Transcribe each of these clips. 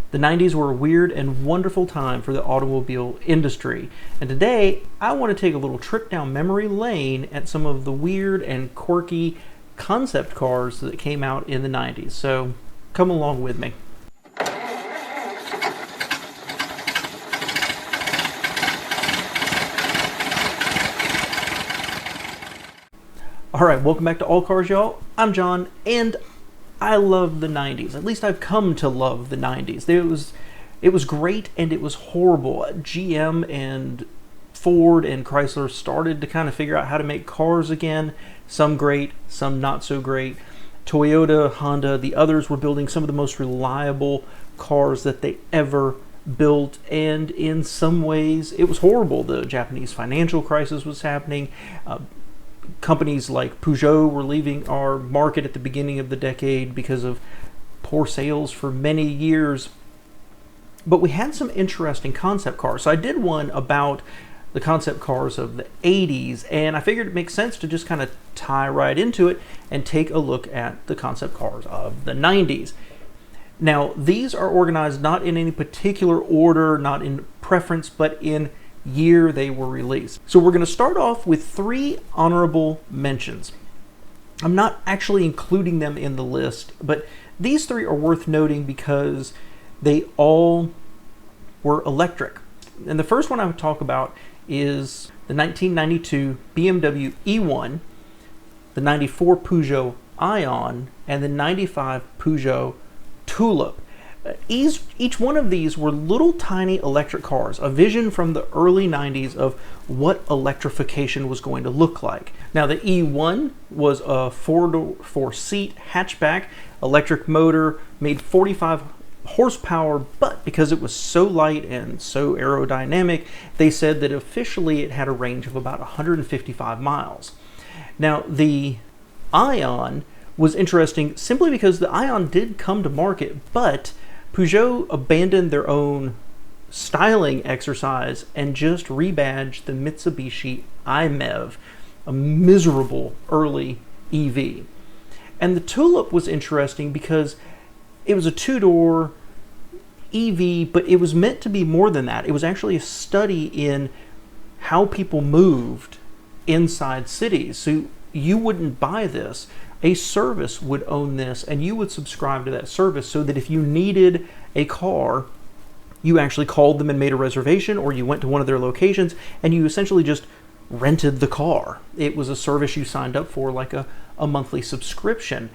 The 90s were a weird and wonderful time for the automobile industry. And today, I want to take a little trip down memory lane at some of the weird and quirky concept cars that came out in the 90s. So come along with me. Alright, welcome back to All Cars, y'all. I'm John, and I love the 90s. At least I've come to love the 90s. It was great and it was horrible. GM and Ford and Chrysler started to kind of figure out how to make cars again. Some great, some not so great. Toyota, Honda, the others were building some of the most reliable cars that they ever built, and in some ways it was horrible. The Japanese financial crisis was happening. Companies like Peugeot were leaving our market at the beginning of the decade because of poor sales for many years. But we had some interesting concept cars. So I did one about the concept cars of the 80s, and I figured it makes sense to just kind of tie right into it and take a look at the concept cars of the 90s. Now, these are organized not in any particular order, not in preference, but in year they were released. So we're going to start off with 3 honorable mentions. I'm not actually including them in the list, but these 3 are worth noting because they all were electric. And the first one I would talk about is the 1992 BMW E1, the 94 Peugeot Ion, and the 95 Peugeot Tulip. Each one of these were little tiny electric cars, a vision from the early 90s of what electrification was going to look like. Now, the E1 was a 4-seat hatchback, electric motor, made 45 horsepower, but because it was so light and so aerodynamic, they said that officially it had a range of about 155 miles. Now, the Ion was interesting simply because the Ion did come to market, but Peugeot abandoned their own styling exercise and just rebadged the Mitsubishi iMEV, a miserable early EV. And the Tulip was interesting because it was a 2-door EV, but it was meant to be more than that. It was actually a study in how people moved inside cities. So you wouldn't buy this. A service would own this, and you would subscribe to that service so that if you needed a car, you actually called them and made a reservation, or you went to one of their locations and you essentially just rented the car. It was a service you signed up for, like a monthly subscription.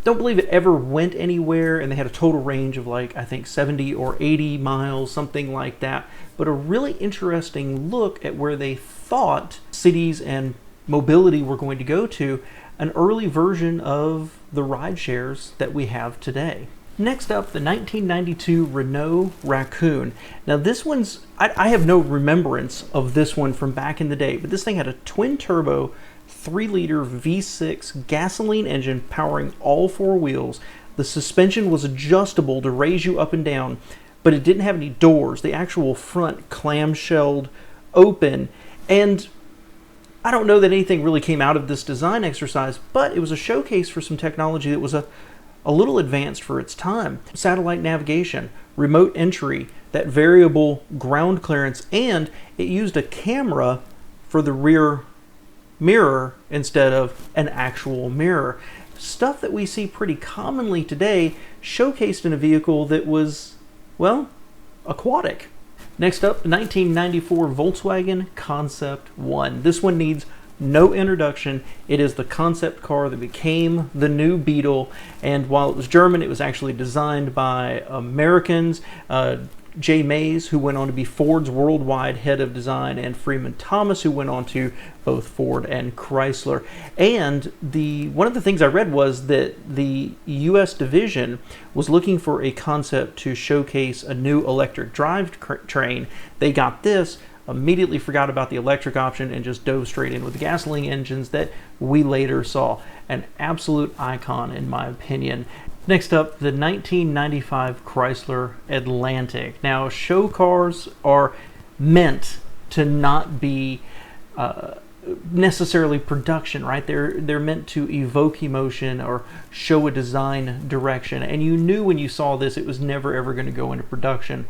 Don't believe it ever went anywhere, and they had a total range of like, I think 70 or 80 miles, something like that. But a really interesting look at where they thought cities and mobility were going to go to, an early version of the ride shares that we have today. Next up, the 1992 Renault Raccoon. Now this one's, I have no remembrance of this one from back in the day, but this thing had a twin-turbo 3-liter V6 gasoline engine powering all 4 wheels. The suspension was adjustable to raise you up and down, but it didn't have any doors. The actual front clamshelled open, and I don't know that anything really came out of this design exercise, but it was a showcase for some technology that was a little advanced for its time. Satellite navigation, remote entry, that variable ground clearance, and it used a camera for the rear mirror instead of an actual mirror. Stuff that we see pretty commonly today, showcased in a vehicle that was, well, aquatic. Next up, 1994 Volkswagen Concept 1. This one needs no introduction. It is the concept car that became the new Beetle, and while it was German, it was actually designed by Americans. Jay Mays, who went on to be Ford's worldwide head of design, and Freeman Thomas, who went on to both Ford and Chrysler. And one of the things I read was that the U.S. division was looking for a concept to showcase a new electric drivetrain. They got this, immediately forgot about the electric option, and just dove straight in with the gasoline engines that we later saw. An absolute icon, in my opinion. Next up, the 1995 Chrysler Atlantic. Now, show cars are meant to not be necessarily production, right? They're meant to evoke emotion or show a design direction. And you knew when you saw this it was never ever going to go into production.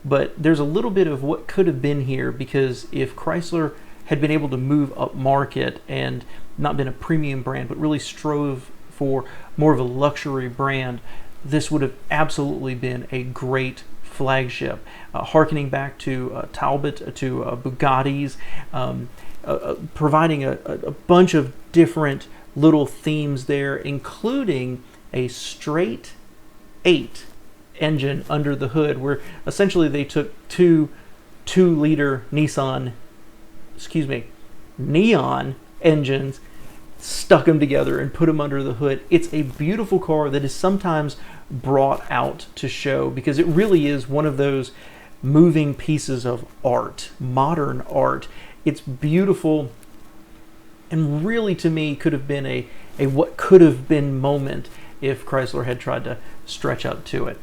But there's a little bit of what could have been here, because if Chrysler had been able to move up market and not been a premium brand, but really strove for more of a luxury brand, this would have absolutely been a great flagship. Harkening back to Talbot, to Bugattis, providing a bunch of different little themes there, including a straight 8 engine under the hood, where essentially they took two 2-liter neon engines, stuck them together and put them under the hood. It's a beautiful car that is sometimes brought out to show, because it really is one of those moving pieces of art, modern art. It's beautiful, and really to me could have been a what could have been moment if Chrysler had tried to stretch up to it.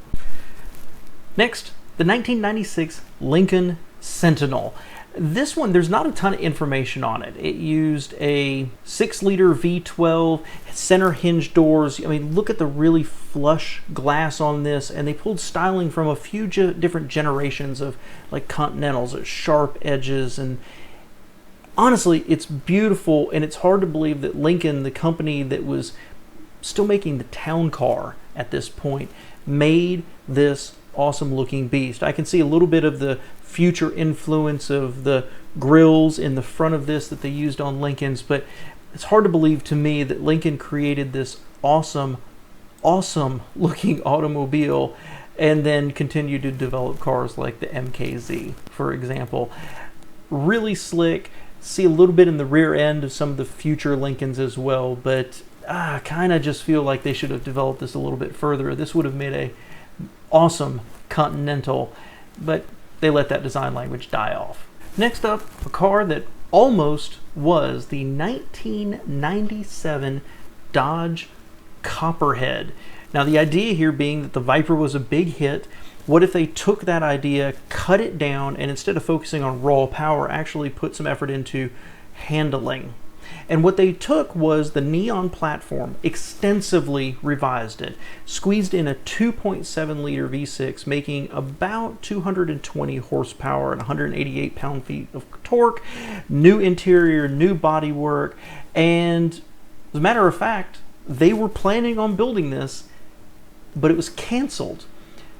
Next, the 1996 Lincoln Sentinel. This one, there's not a ton of information on it. It used a 6-liter V12, center hinge doors. I mean, look at the really flush glass on this, and they pulled styling from a few different generations of like Continentals, sharp edges, and honestly, it's beautiful, and it's hard to believe that Lincoln, the company that was still making the town car at this point, made this awesome looking beast. I can see a little bit of the future influence of the grills in the front of this that they used on Lincolns, but it's hard to believe to me that Lincoln created this awesome looking automobile and then continued to develop cars like the MKZ, for example. Really slick. See a little bit in the rear end of some of the future Lincolns as well, but I kind of just feel like they should have developed this a little bit further. This would have made a awesome Continental, but they let that design language die off. Next up, a car that almost was the 1997 Dodge Copperhead. Now, the idea here being that the Viper was a big hit. What if they took that idea, cut it down, and instead of focusing on raw power, actually put some effort into handling? And what they took was the neon platform, extensively revised it, squeezed in a 2.7-liter V6, making about 220 horsepower and 188 pound-feet of torque, new interior, new bodywork, and as a matter of fact, they were planning on building this, but it was canceled.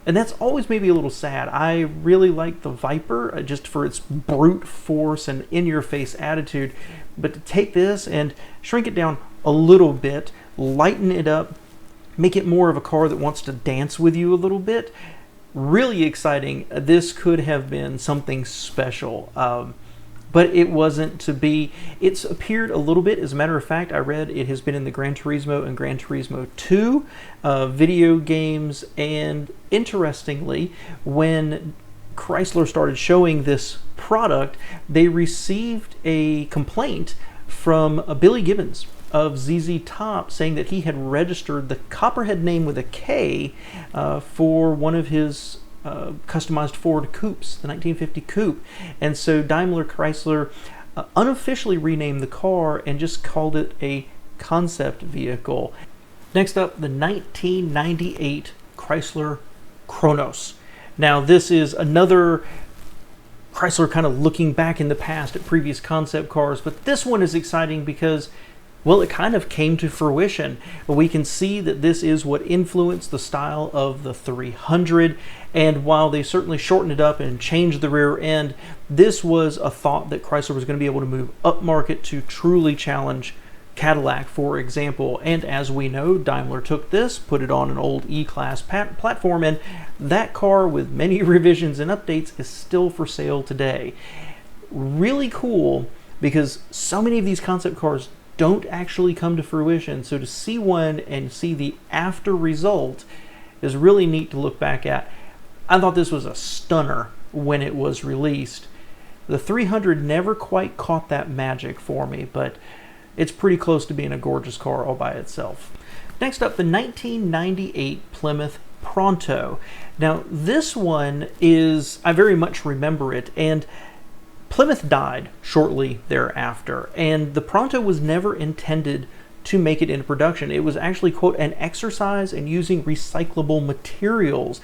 And that's always made me a little sad. I really like the Viper just for its brute force and in-your-face attitude. But to take this and shrink it down a little bit, lighten it up, make it more of a car that wants to dance with you a little bit, really exciting. This could have been something special. But it wasn't to be. It's appeared a little bit. As a matter of fact, I read it has been in the Gran Turismo and Gran Turismo 2 video games. And interestingly, when Chrysler started showing this product, they received a complaint from Billy Gibbons of ZZ Top saying that he had registered the Copperhead name with a K for one of his customized Ford coupes, the 1950 coupe. And so Daimler Chrysler unofficially renamed the car and just called it a concept vehicle. Next up, the 1998 Chryslerkronos. Now, this is another Chrysler kind of looking back in the past at previous concept cars, but this one is exciting because, well, it kind of came to fruition. We can see that this is what influenced the style of the 300, and while they certainly shortened it up and changed the rear end, this was a thought that Chrysler was going to be able to move up market to truly challenge Cadillac, for example. And as we know, Daimler took this, put it on an old E-Class platform, and that car, with many revisions and updates, is still for sale today. Really cool, because so many of these concept cars don't actually come to fruition, so to see one and see the after result is really neat to look back at. I thought this was a stunner when it was released. The 300 never quite caught that magic for me, but it's pretty close to being a gorgeous car all by itself. Next up, the 1998 Plymouth Pronto. Now, this one is, I very much remember it, and Plymouth died shortly thereafter, and the Pronto was never intended to make it into production. It was actually, quote, an exercise in using recyclable materials.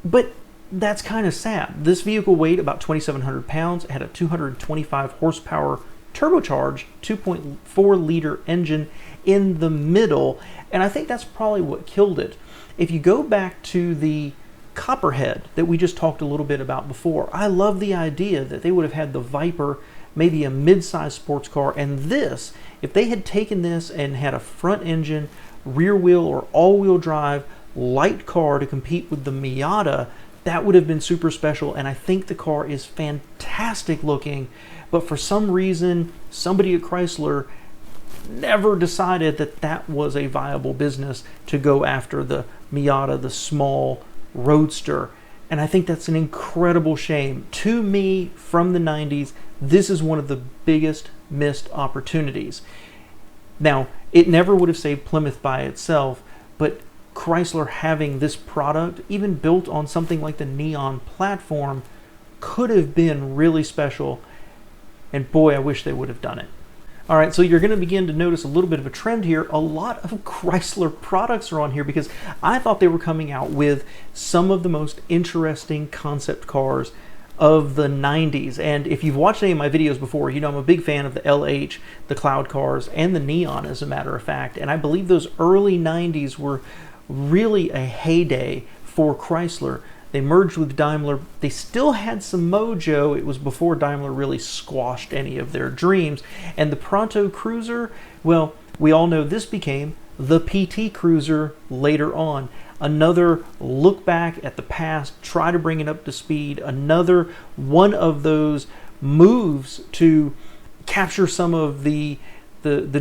But that's kind of sad. This vehicle weighed about 2,700 pounds, it had a 225 horsepower turbocharged 2.4 liter engine in the middle, and I think that's probably what killed it. If you go back to the Copperhead that we just talked a little bit about before, I love the idea that they would have had the Viper, maybe a mid-size sports car, and this, if they had taken this and had a front engine, rear wheel or all-wheel drive light car to compete with the Miata, that would have been super special. And I think the car is fantastic looking, but for some reason somebody at Chrysler never decided that that was a viable business to go after the Miata, the small roadster. And I think that's an incredible shame. To me, from the 90s, this is one of the biggest missed opportunities. Now, it never would have saved Plymouth by itself, but Chrysler having this product, even built on something like the Neon platform, could have been really special. And boy, I wish they would have done it. All right, so you're going to begin to notice a little bit of a trend here. A lot of Chrysler products are on here because I thought they were coming out with some of the most interesting concept cars of the 90s. And if you've watched any of my videos before, you know I'm a big fan of the LH, the Cloud cars, and the Neon, as a matter of fact. And I believe those early 90s were really a heyday for Chrysler. They merged with Daimler. They still had some mojo. It was before Daimler really squashed any of their dreams. And the Pronto Cruiser, well, we all know this became the PT Cruiser later on. Another look back at the past, try to bring it up to speed. Another one of those moves to capture some of the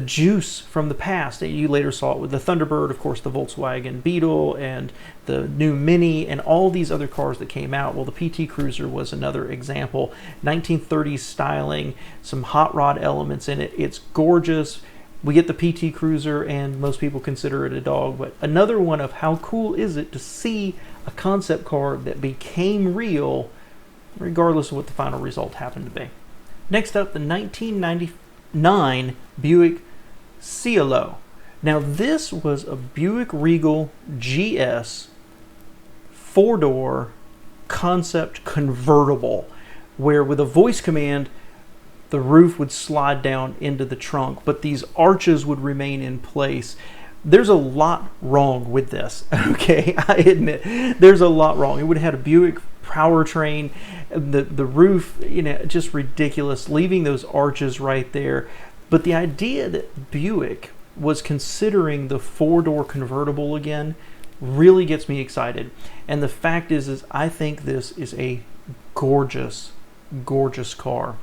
juice from the past. You later saw it with the Thunderbird, of course, the Volkswagen Beetle, and the new Mini, and all these other cars that came out. Well, the PT Cruiser was another example. 1930s styling, some hot rod elements in it. It's gorgeous. We get the PT Cruiser, and most people consider it a dog, but another one of how cool is it to see a concept car that became real, regardless of what the final result happened to be. Next up, the 1999 Buick Cielo. Now this was a Buick Regal GS 4-door concept convertible, where with a voice command the roof would slide down into the trunk, but these arches would remain in place. There's a lot wrong with this, okay? I admit there's a lot wrong. It would have had a Buick powertrain, the roof, you know, just ridiculous, leaving those arches right there. But the idea that Buick was considering the 4-door convertible again really gets me excited. And the fact is I think this is a gorgeous, gorgeous car.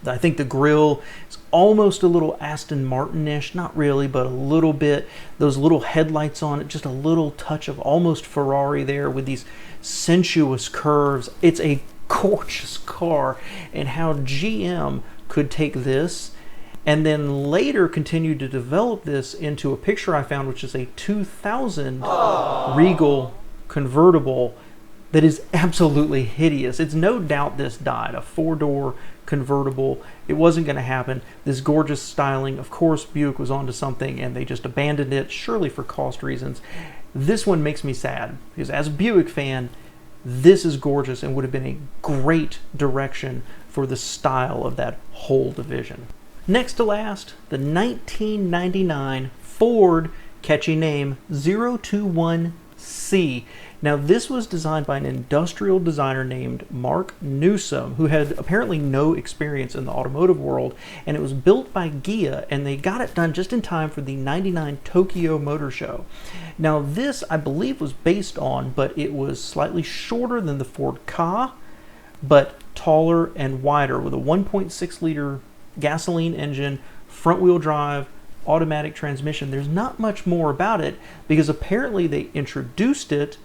I think the grille is almost a little Aston Martin-ish, not really, but a little bit. Those little headlights on it, just a little touch of almost Ferrari there with these sensuous curves. It's a gorgeous car, and how GM could take this and then later continue to develop this into a picture I found, which is a 2000 Regal convertible that is absolutely hideous. It's no doubt this died, a 4-door convertible. It wasn't going to happen. This gorgeous styling, of course Buick was onto something and they just abandoned it, surely for cost reasons. This one makes me sad because as a Buick fan, this is gorgeous and would have been a great direction for the style of that whole division. Next to last, the 1999 Ford, catchy name, 021C. Now this was designed by an industrial designer named Mark Newsom, who had apparently no experience in the automotive world, and it was built by Ghia, and they got it done just in time for the 99 Tokyo Motor Show. Now this, I believe, was based on, but it was slightly shorter than the Ford Ka, but taller and wider, with a 1.6 liter gasoline engine, front wheel drive, automatic transmission. There's not much more about it because apparently they introduced it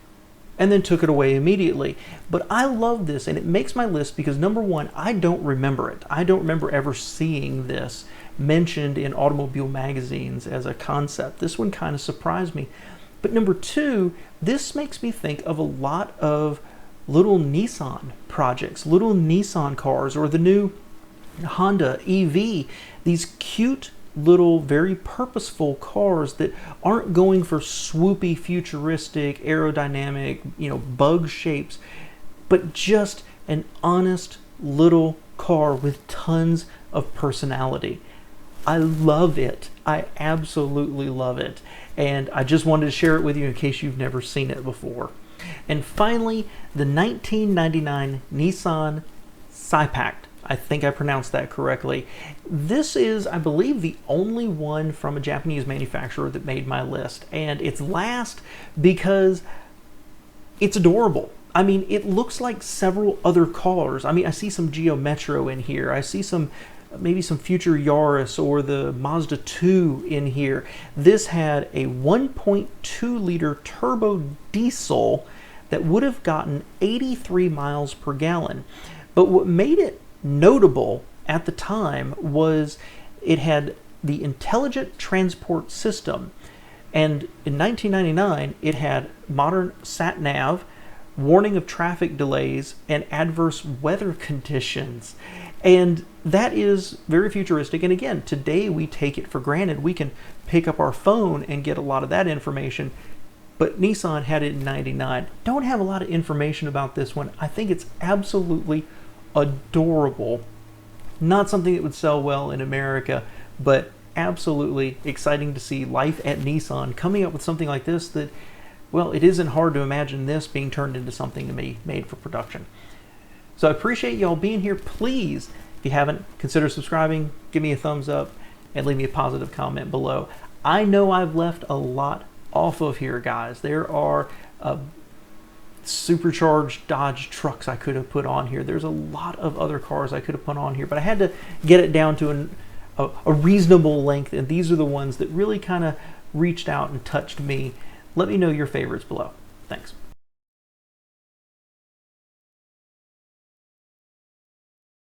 and then took it away immediately. But I love this, and it makes my list because, number one, I don't remember it. I don't remember ever seeing this mentioned in automobile magazines as a concept. This one kind of surprised me. But number two, this makes me think of a lot of little Nissan projects, little Nissan cars, or the new Honda EV, these cute little very purposeful cars that aren't going for swoopy futuristic aerodynamic bug shapes, but just an honest little car with tons of personality. I love it. I absolutely love it, and I just wanted to share it with you in case you've never seen it before. And finally, the 1999 Nissan Sypact. I think I pronounced that correctly. This is, I believe, the only one from a Japanese manufacturer that made my list. And it's last because it's adorable. I mean, it looks like several other cars. I mean, I see some Geo Metro in here. I see maybe some future Yaris or the Mazda 2 in here. This had a 1.2 liter turbo diesel that would have gotten 83 miles per gallon. But what made it notable at the time was it had the intelligent transport system, and in 1999 it had modern sat nav, warning of traffic delays, and adverse weather conditions. And that is very futuristic, and again, today we take it for granted. We can pick up our phone and get a lot of that information, but Nissan had it in 99. Don't have a lot of information about this one. I think it's absolutely adorable. Not something that would sell well in America, but absolutely exciting to see Life at Nissan coming up with something like this that, well, it isn't hard to imagine this being turned into something to be made for production. So I appreciate y'all being here. Please, if you haven't, consider subscribing, give me a thumbs up, and leave me a positive comment below. I know I've left a lot off of here, guys. There are supercharged Dodge trucks I could have put on here. There's a lot of other cars I could have put on here, but I had to get it down to a reasonable length, and these are the ones that really kind of reached out and touched me. Let me know your favorites below. Thanks.